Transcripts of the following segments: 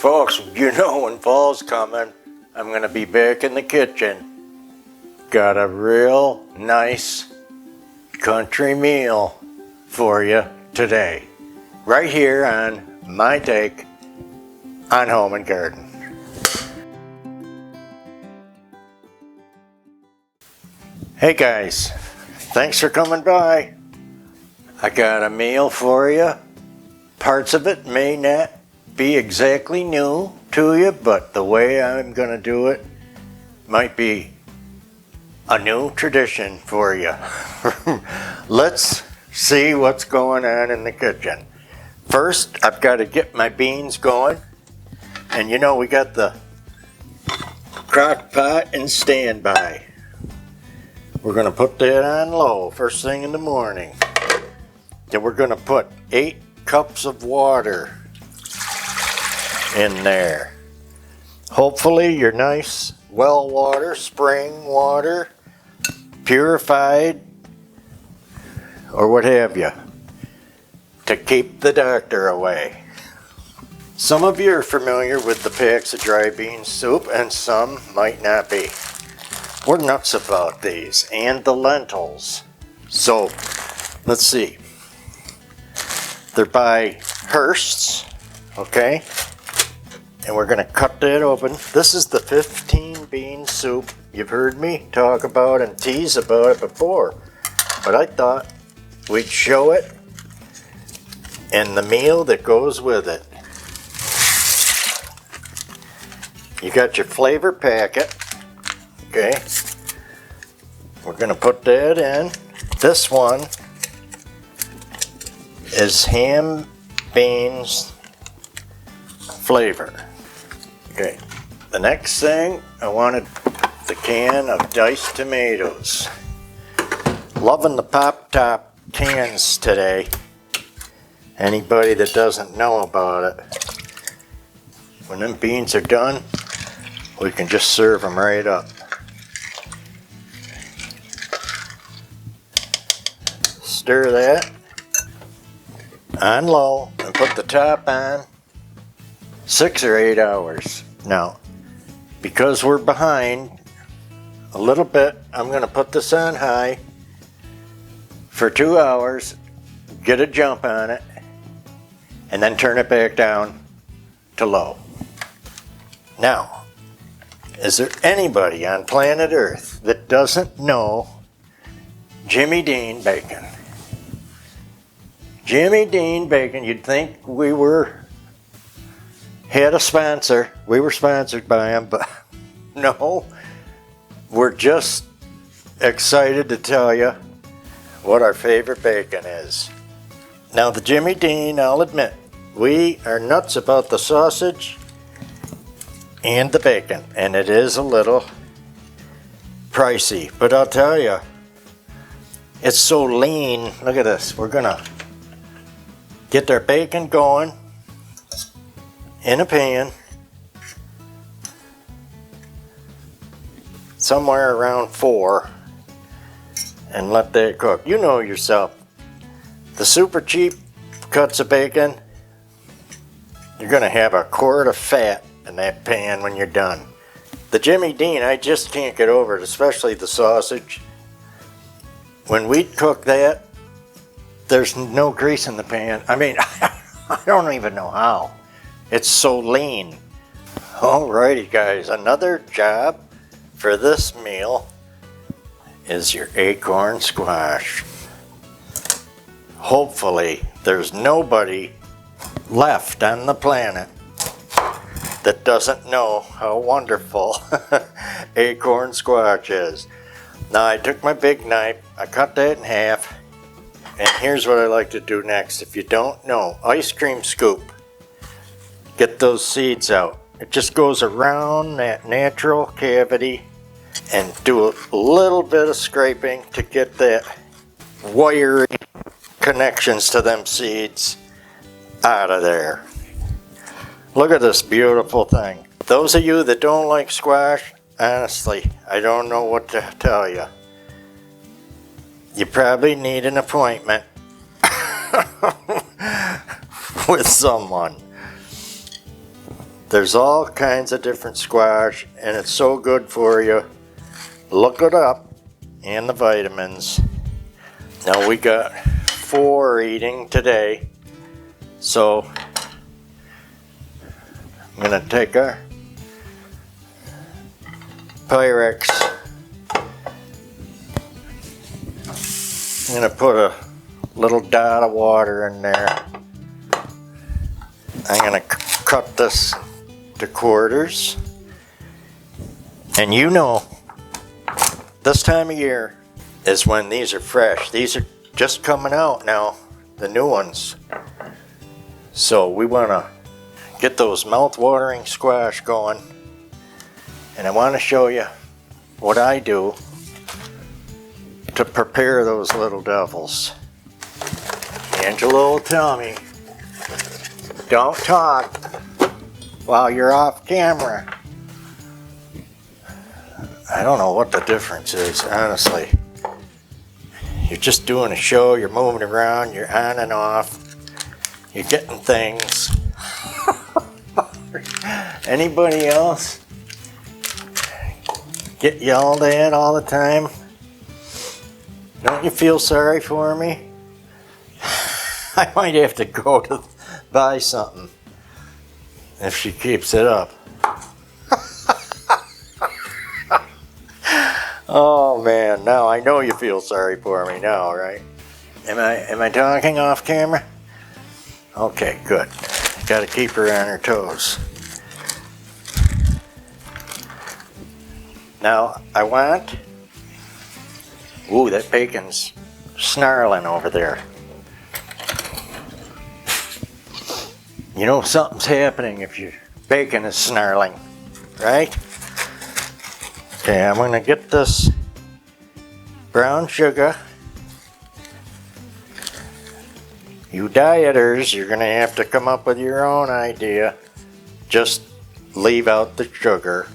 Folks, you know when fall's coming, I'm going to be back in the kitchen. Got a real nice country meal for you today. Right here on my take on Home and Garden. Hey guys, thanks for coming by. I got a meal for you. Parts of it may not be exactly new to you, but the way I'm gonna do it might be a new tradition for you. Let's see what's going on in the kitchen. First, I've got to get my beans going. And you know, we got the crock pot in standby. We're gonna put that on low first thing in the morning. Then we're gonna put 8 cups of water in there. Hopefully your nice well water, spring water, purified, or what have you, to keep the doctor away. Some of you are familiar with the packs of dry bean soup and some might not be. We're nuts about these and the lentils. So let's see. They're by Hearst's, okay? And we're gonna cut that open. This is the 15 bean soup. You've heard me talk about and tease about it before, but I thought we'd show it and the meal that goes with it. You got your flavor packet, okay? We're gonna put that in. This one is ham beans flavor. Okay, the next thing I wanted the can of diced tomatoes. Loving the pop top cans today. Anybody that doesn't know about it, when them beans are done, we can just serve them right up. Stir that on low and put the top on 6 or 8 hours. Now, because we're behind a little bit, I'm going to put this on high for 2 hours, get a jump on it, and then turn it back down to low. Now, is there anybody on planet Earth that doesn't know Jimmy Dean bacon? Jimmy Dean bacon, you'd think we had a sponsor. We were sponsored by him, but no. We're just excited to tell you what our favorite bacon is. Now the Jimmy Dean, I'll admit, we are nuts about the sausage and the bacon, and it is a little pricey, but I'll tell you, it's so lean. Look at this. We're gonna get our bacon going in a pan somewhere around 4 and let that cook. You know yourself, the super cheap cuts of bacon, you're gonna have a quart of fat in that pan when you're done. The Jimmy Dean, I just can't get over it, especially the sausage. When we cook that, there's no grease in the pan. I mean, I don't even know how. It's so lean. Alrighty guys, another job for this meal is your acorn squash. Hopefully there's nobody left on the planet that doesn't know how wonderful acorn squash is. Now I took my big knife, I cut that in half, and here's what I like to do next. If you don't know, ice cream scoop. Get those seeds out. It just goes around that natural cavity and do a little bit of scraping to get that wiry connections to them seeds out of there. Look at this beautiful thing. Those of you that don't like squash, honestly, I don't know what to tell you. You probably need an appointment with someone. There's all kinds of different squash, and it's so good for you. Look it up, and the vitamins. Now we got 4 eating today, so I'm gonna take our Pyrex. I'm gonna put a little dot of water in there. I'm gonna cut this to quarters. And you know, this time of year is when these are fresh. These are just coming out now, the new ones. So we wanna get those mouth-watering squash going. And I wanna show you what I do to prepare those little devils. Angela will tell me, don't talk while you're off camera. I don't know what the difference is, honestly. You're just doing a show, you're moving around, you're on and off, you're getting things. Anybody else get yelled at all the time? Don't you feel sorry for me? I might have to go to buy something if she keeps it up. Oh man, now I know you feel sorry for me now, right? Am I talking off camera? Okay, good. Got to keep her on her toes. Now I want. Ooh, that bacon's snarling over there. You know something's happening if your bacon is snarling, right? Okay, I'm gonna get this brown sugar. You dieters, you're gonna have to come up with your own idea. Just leave out the sugar.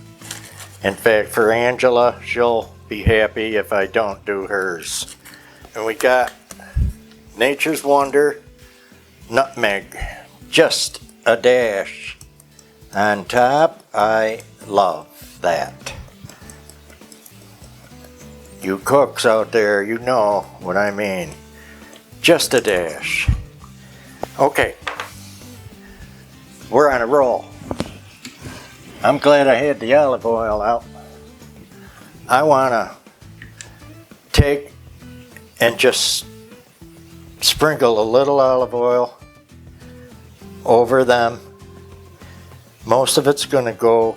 In fact, for Angela, she'll be happy if I don't do hers. And we got Nature's Wonder nutmeg. Just a dash on top. I love that. You cooks out there, you know what I mean. Just a dash. Okay, we're on a roll. I'm glad I had the olive oil out. I wanna take and just sprinkle a little olive oil over them. Most of it's gonna go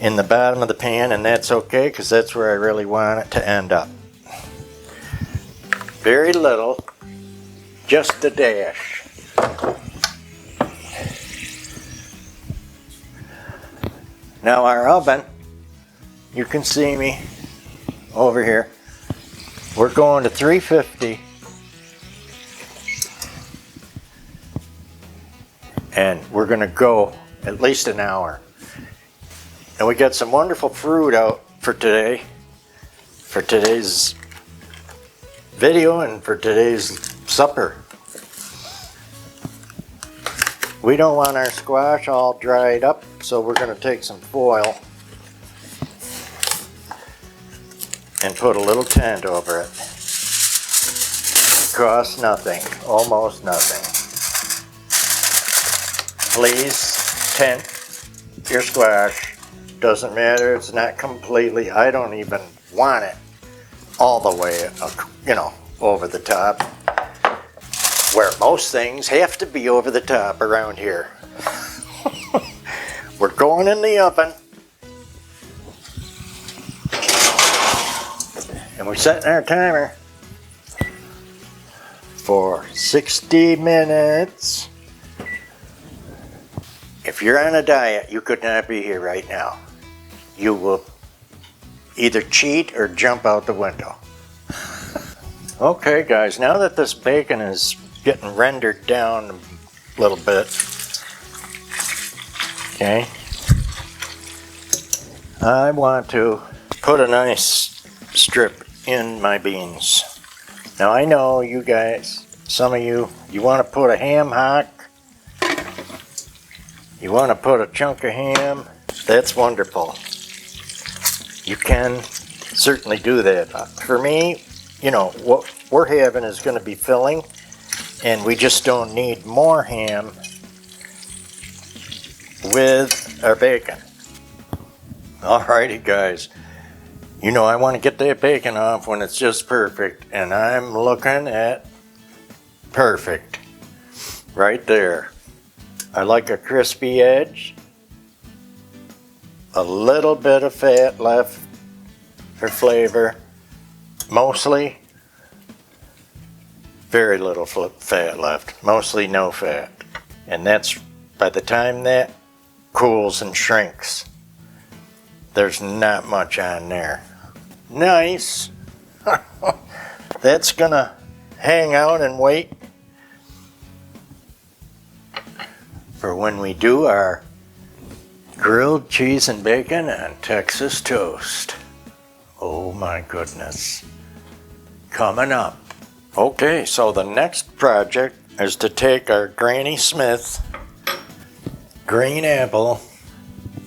in the bottom of the pan, and that's okay because that's where I really want it to end up. Very little, just a dash. Now our oven, you can see me over here. We're going to 350. And we're gonna go at least an hour. And we got some wonderful fruit out for today, for today's video and for today's supper. We don't want our squash all dried up, so we're gonna take some foil and put a little tent over it. Costs nothing, almost nothing. Please tent your squash. Doesn't matter, it's not completely, I don't even want it all the way, over the top. Where most things have to be over the top around here. We're going in the oven. And we're setting our timer for 60 minutes. If you're on a diet, you could not be here right now. You will either cheat or jump out the window. Okay guys, now that this bacon is getting rendered down a little bit, okay, I want to put a nice strip in my beans. Now I know you guys, some of you want to put a ham hock You want to put a chunk of ham, that's wonderful. You can certainly do that. For me, you know, what we're having is going to be filling, and we just don't need more ham with our bacon. Alrighty guys, you know I want to get that bacon off when it's just perfect, and I'm looking at perfect right there. I like a crispy edge, a little bit of fat left for flavor, mostly very little fat left, mostly no fat, and that's by the time that cools and shrinks. There's not much on there. Nice. That's gonna hang out and wait for when we do our grilled cheese and bacon on Texas toast. Oh my goodness. Coming up. Okay, so the next project is to take our Granny Smith green apple,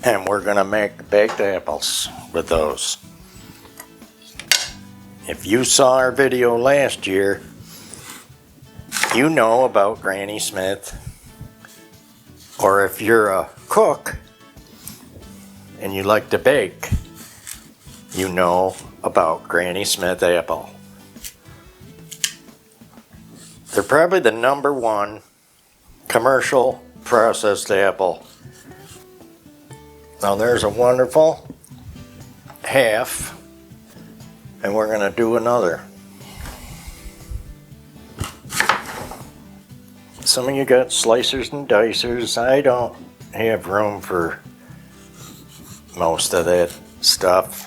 and we're gonna make baked apples with those. If you saw our video last year, you know about Granny Smith. Or if you're a cook and you like to bake, you know about Granny Smith apple. They're probably the #1 commercial processed apple. Now there's a wonderful half, and we're going to do another. Some of you got slicers and dicers. I don't have room for most of that stuff,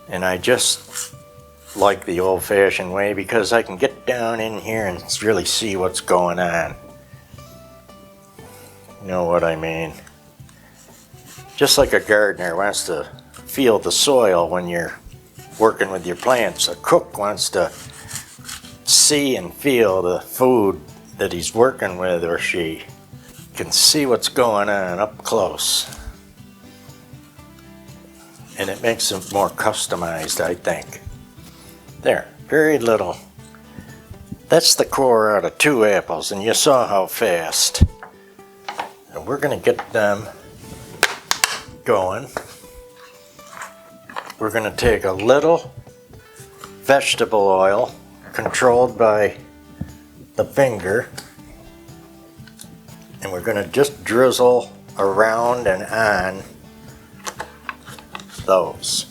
and I just like the old-fashioned way because I can get down in here and really see what's going on. You know what I mean? Just like a gardener wants to feel the soil when you're working with your plants, a cook wants to see and feel the food that he's working with, or she can see what's going on up close. And it makes them more customized, I think. There, very little. That's the core out of 2 apples, and you saw how fast. And we're gonna get them going. We're going to take a little vegetable oil controlled by the finger, and we're going to just drizzle around and on those.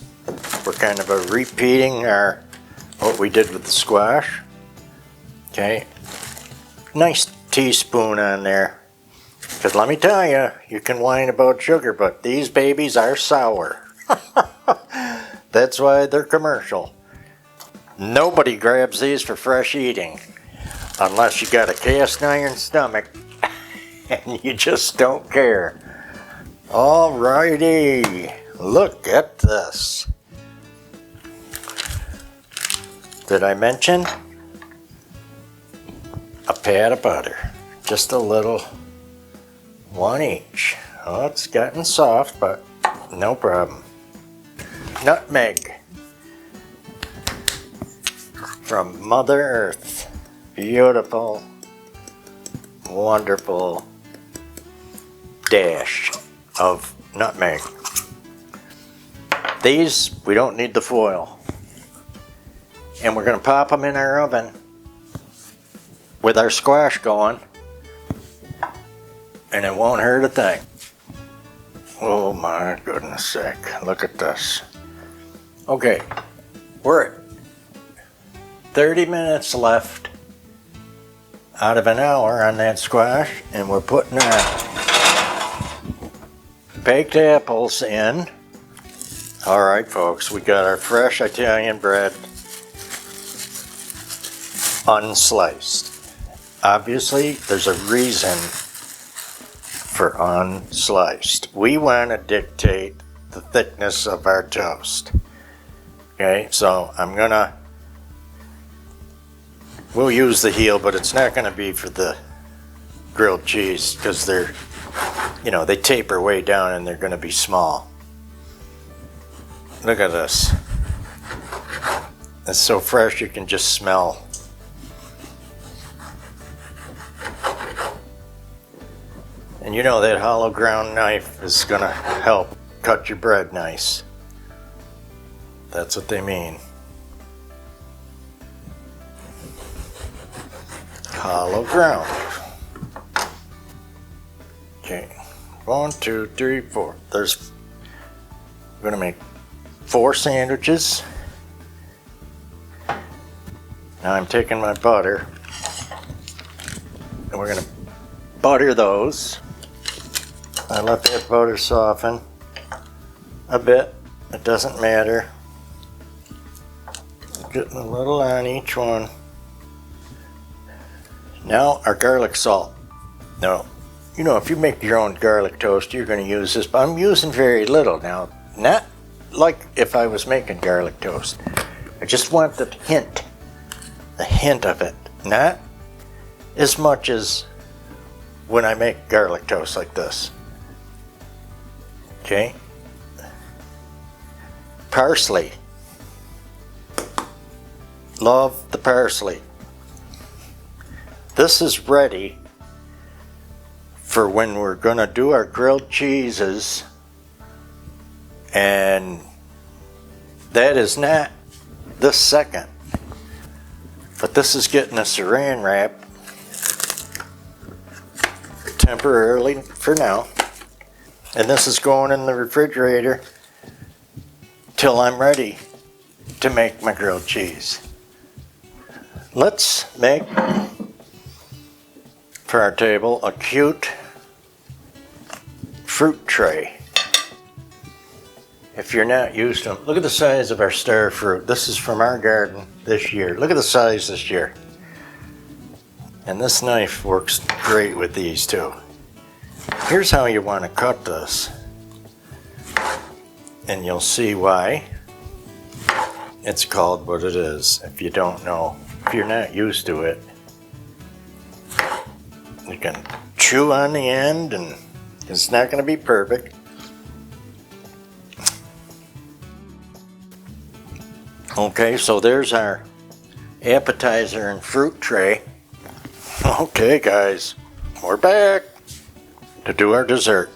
We're kind of repeating what we did with the squash. Okay, nice teaspoon on there. Because let me tell you, you can whine about sugar, but these babies are sour. That's why they're commercial. Nobody grabs these for fresh eating. Unless you got a cast iron stomach and you just don't care. Alrighty, look at this. Did I mention? A pat of butter. Just a little. 1 each. Oh, it's gotten soft, but no problem. Nutmeg from Mother Earth. Beautiful, wonderful dash of nutmeg. These, we don't need the foil. And we're going to pop them in our oven with our squash going. And it won't hurt a thing. Oh my goodness sake, look at this. Okay, we're at 30 minutes left out of an hour on that squash, and we're putting our baked apples in. Alright folks, we got our fresh Italian bread unsliced. Obviously, there's a reason for unsliced. We want to dictate the thickness of our toast. Okay, so we'll use the heel, but it's not going to be for the grilled cheese because they're you know, they taper way down and they're going to be small. Look at this. It's so fresh you can just smell. And you know that hollow ground knife is going to help cut your bread nice. That's what they mean. Hollow ground. Okay, 1, 2, 3, 4. I'm gonna make 4 sandwiches. Now I'm taking my butter and we're gonna butter those. I let that butter soften a bit. It doesn't matter. Getting a little on each one. Now our garlic salt. Now, you know, if you make your own garlic toast, you're going to use this, but I'm using very little now. Not like if I was making garlic toast. I just want the hint of it. Not as much as when I make garlic toast like this. Okay. Parsley. Love the parsley. This is ready for when we're gonna do our grilled cheeses, and that is not this second, but this is getting a saran wrap temporarily for now, and this is going in the refrigerator till I'm ready to make my grilled cheese. Let's make for our table a cute fruit tray. If you're not used to them, look at the size of our star fruit. This is from our garden this year. Look at the size this year. And this knife works great with these too. Here's how you want to cut this. And you'll see why it's called what it is if you don't know. If you're not used to it. You can chew on the end and it's not going to be perfect. Okay, so there's our appetizer and fruit tray. Okay guys, we're back to do our dessert.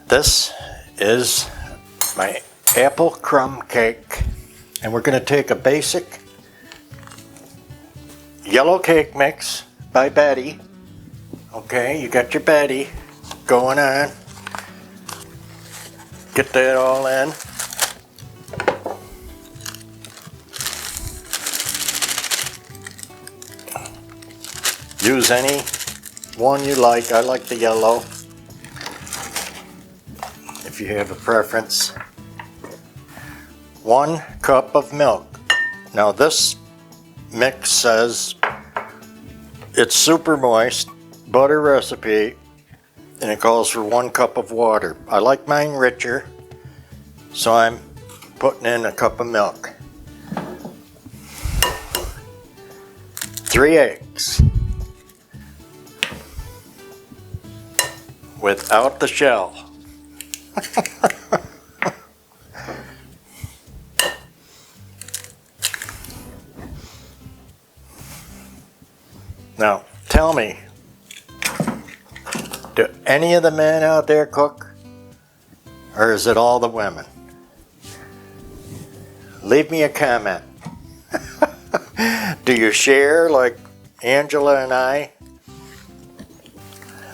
This is my apple crumb cake, and we're going to take a basic yellow cake mix by Betty. Okay, you got your Betty going on. Get that all in. Use any one you like. I like the yellow. If you have a preference. 1 cup of milk. Now this mix says it's super moist, butter recipe, and it calls for 1 cup of water. I like mine richer, so I'm putting in a cup of milk. 3 eggs. Without the shell. Now, tell me, do any of the men out there cook? Or is it all the women? Leave me a comment. Do you share like Angela and I?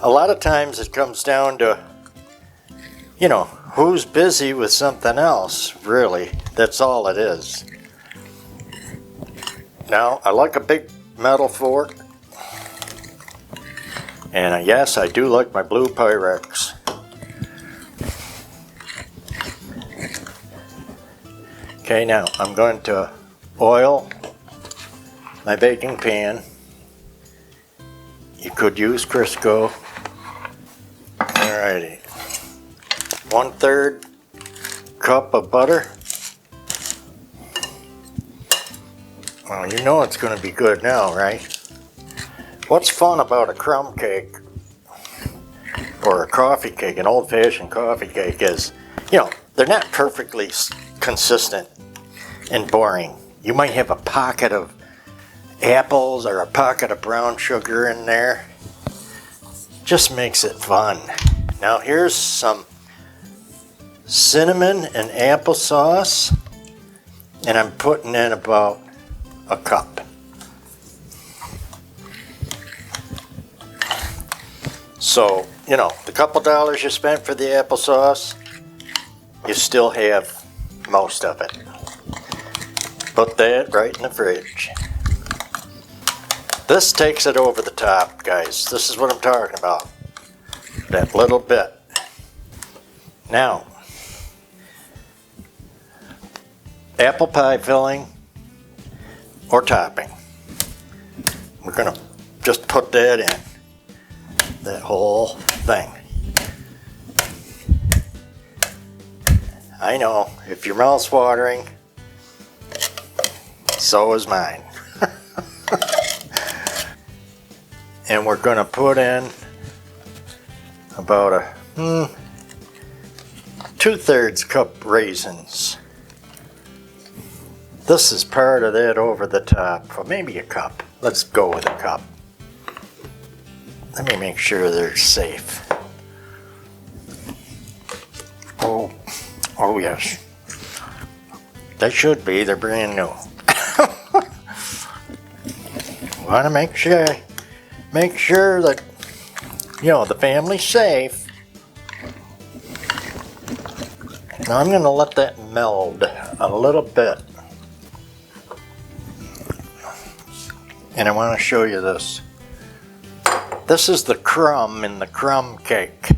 A lot of times it comes down to, you know, who's busy with something else, really. That's all it is. Now, I like a big metal fork. And yes, I do like my blue Pyrex. Okay, now I'm going to oil my baking pan. You could use Crisco. Alrighty. 1/3 cup of butter. Well, you know it's going to be good now, right? What's fun about a crumb cake or a coffee cake, an old-fashioned coffee cake is, you know, they're not perfectly consistent and boring. You might have a pocket of apples or a pocket of brown sugar in there. Just makes it fun. Now here's some cinnamon and applesauce, and I'm putting in about a cup. So, you know, the couple dollars you spent for the applesauce, you still have most of it. Put that right in the fridge. This takes it over the top, guys. This is what I'm talking about. That little bit. Now, apple pie filling or topping. We're gonna just put that in. That whole thing. I know, if your mouth's watering, so is mine. And we're gonna put in about a 2/3 cup raisins. This is part of that over the top, or maybe a cup. Let's go with a cup. Let me make sure they're safe. Oh yes. They should be, they're brand new. Want to make sure that, you know, the family's safe. Now I'm going to let that meld a little bit. And I want to show you this. This is the crumb in the crumb cake.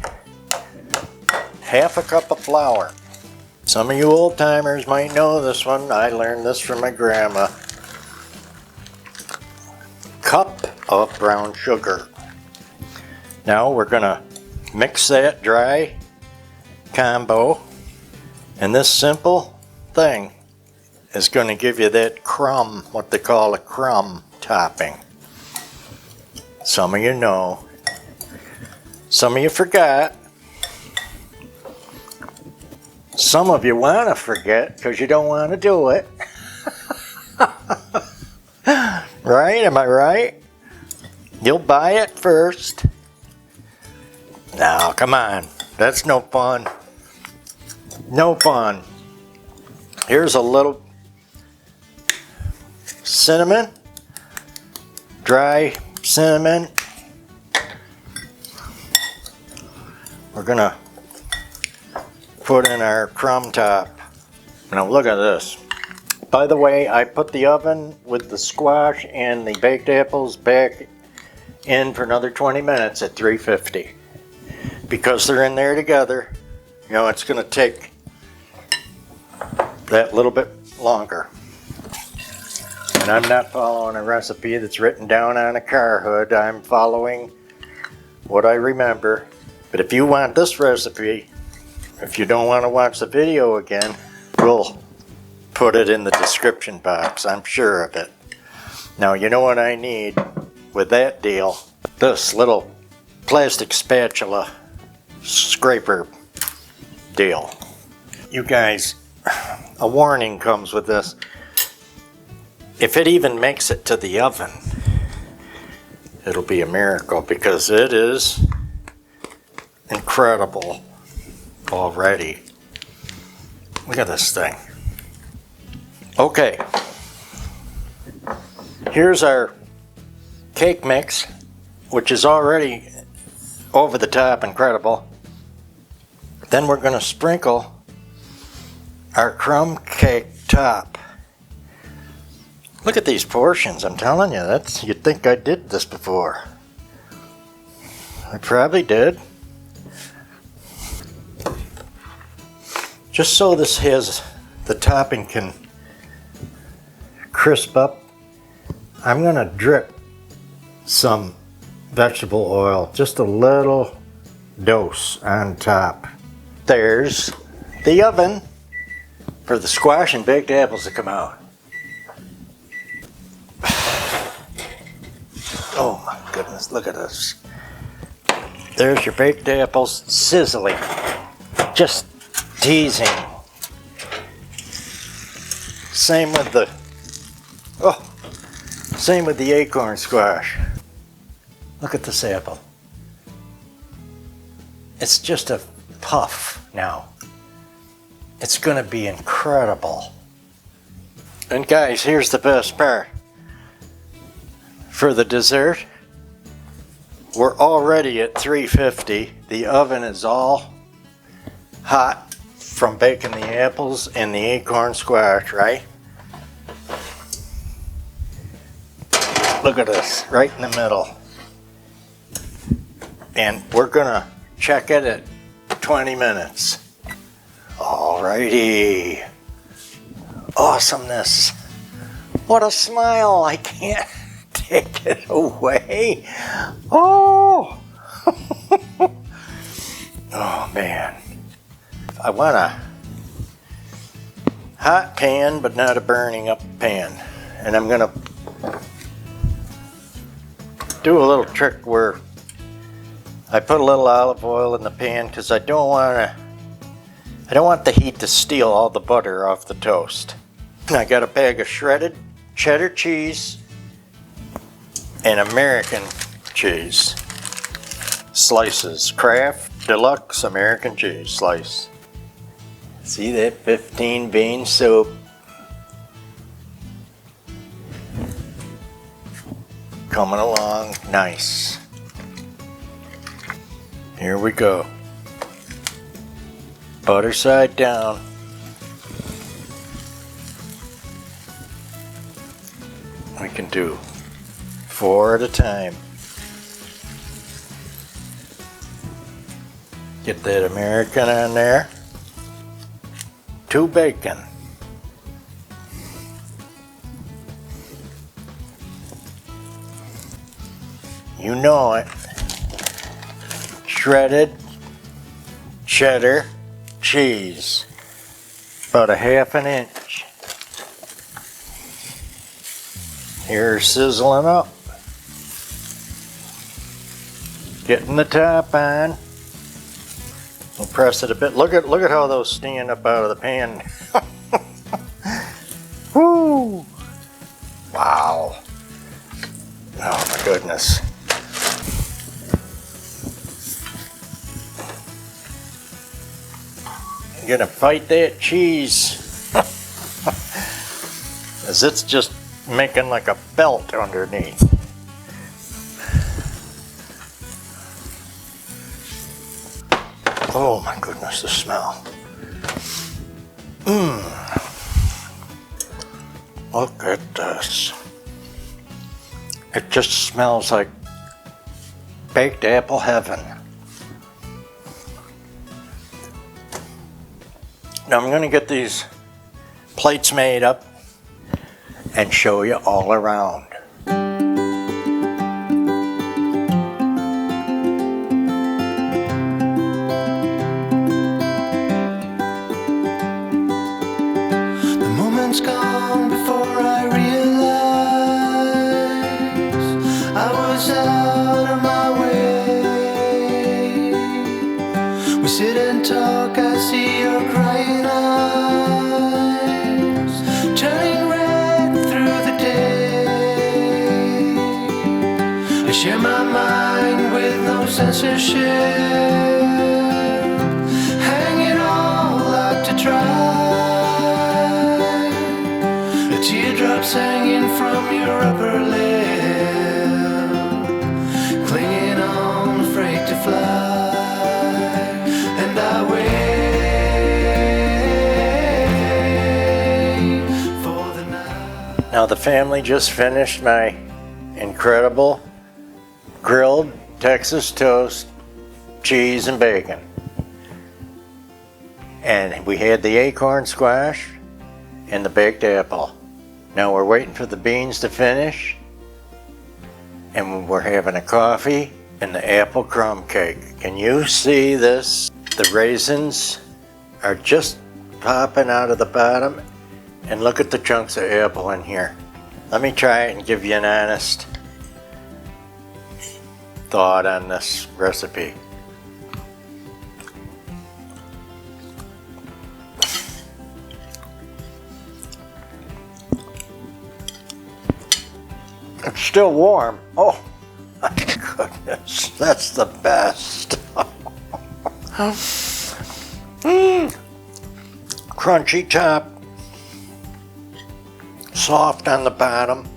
Half a cup of flour. Some of you old timers might know this one. I learned this from my grandma. Cup of brown sugar. Now we're gonna mix that dry combo, and this simple thing is going to give you that crumb, what they call a crumb topping. Some of you know, some of you forgot, some of you want to forget because you don't want to do it. Right? Am I right? You'll buy it first. Now, come on. That's no fun. No fun. Here's a little cinnamon. Dry cinnamon. We're gonna put in our crumb top. Now look at this. By the way, I put the oven with the squash and the baked apples back in for another 20 minutes at 350. Because they're in there together, you know, it's going to take that little bit longer. And I'm not following a recipe that's written down on a car hood. I'm following what I remember. But if you want this recipe, if you don't want to watch the video again, we'll put it in the description box. I'm sure of it. Now, you know what I need with that deal? This little plastic spatula scraper deal. You guys, a warning comes with this. If it even makes it to the oven, it'll be a miracle because it is incredible already. Look at this thing. Okay, here's our cake mix, which is already over the top incredible. Then we're going to sprinkle our crumb cake top. Look at these portions. I'm telling you, you'd think I did this before. I probably did. Just so this has, the topping can crisp up, I'm going to drip some vegetable oil, just a little dose on top. There's the oven for the squash and baked apples to come out. Oh my goodness, look at this. There's your baked apples sizzling. Just teasing. Same with the acorn squash. Look at this apple. It's just a puff now. It's gonna be incredible. And guys, here's the best part. For the dessert, we're already at 350. The oven is all hot from baking the apples and the acorn squash, right? Look at this, right in the middle. And we're gonna check it at 20 minutes. Alrighty. Awesomeness. What a smile. I can't take it away. Oh. Oh man. I want a hot pan, but not a burning up pan. And I'm gonna do a little trick where I put a little olive oil in the pan because I don't want the heat to steal all the butter off the toast. I got a bag of shredded cheddar cheese and American cheese slices. Kraft Deluxe American cheese slice. See that 15 bean soup? Coming along nice. Here we go. Butter side down. We can do 4 at a time. Get that American on there. 2 bacon. You know it. Shredded cheddar cheese. About a ½ an inch. Here, sizzling up. Getting the top on. We'll press it a bit. Look at how those stand up out of the pan. Woo! Wow. Oh my goodness. I'm gonna fight that cheese. As it's just making like a belt underneath. Oh my goodness, the smell. Look at this. It just smells like baked apple heaven. Now I'm gonna get these plates made up and show you all around. The moment's gone before I realize I was out of my way. We sit and talk, I see your crying eyes turning red through the day. I share my mind with no censorship, hang it all out to dry. The teardrops hanging from your upper lip, clinging on, afraid to fly. And I wait for the night. Now the family just finished my incredible grilled Texas toast, cheese and bacon. And we had the acorn squash and the baked apple. Now we're waiting for the beans to finish, and we're having a coffee and the apple crumb cake. Can you see this? The raisins are just popping out of the bottom, and look at the chunks of apple in here. Let me try it and give you an honest thought on this recipe. still warm. Oh my goodness, that's the best. Crunchy top, soft on the bottom,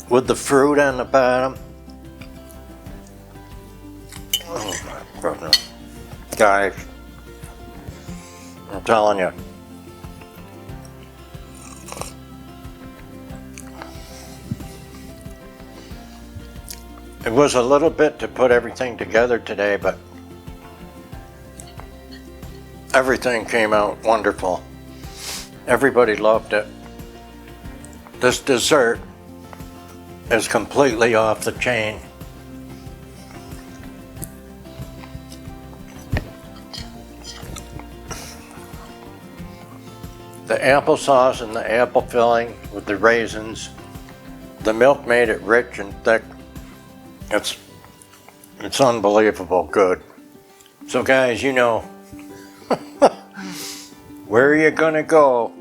with the fruit on the bottom. Oh my goodness. Guys, I'm telling you. It was a little bit to put everything together today, but everything came out wonderful. Everybody loved it. This dessert is completely off the chain. The applesauce and the apple filling with the raisins, the milk made it rich and thick. It's unbelievable good. So guys, you know, where are you gonna go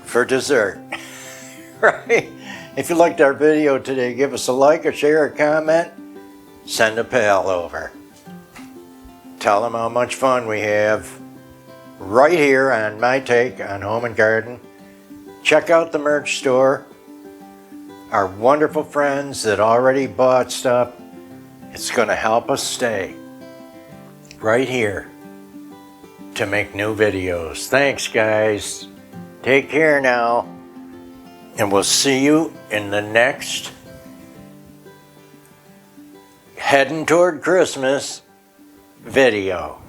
for dessert? Right? If you liked our video today, give us a like, a share, a comment, send a pal over. Tell them how much fun we have right here on My Take on Home and Garden. Check out the merch store. Our wonderful friends that already bought stuff. It's going to help us stay right here to make new videos. Thanks, guys. Take care now. And we'll see you in the next heading toward Christmas video.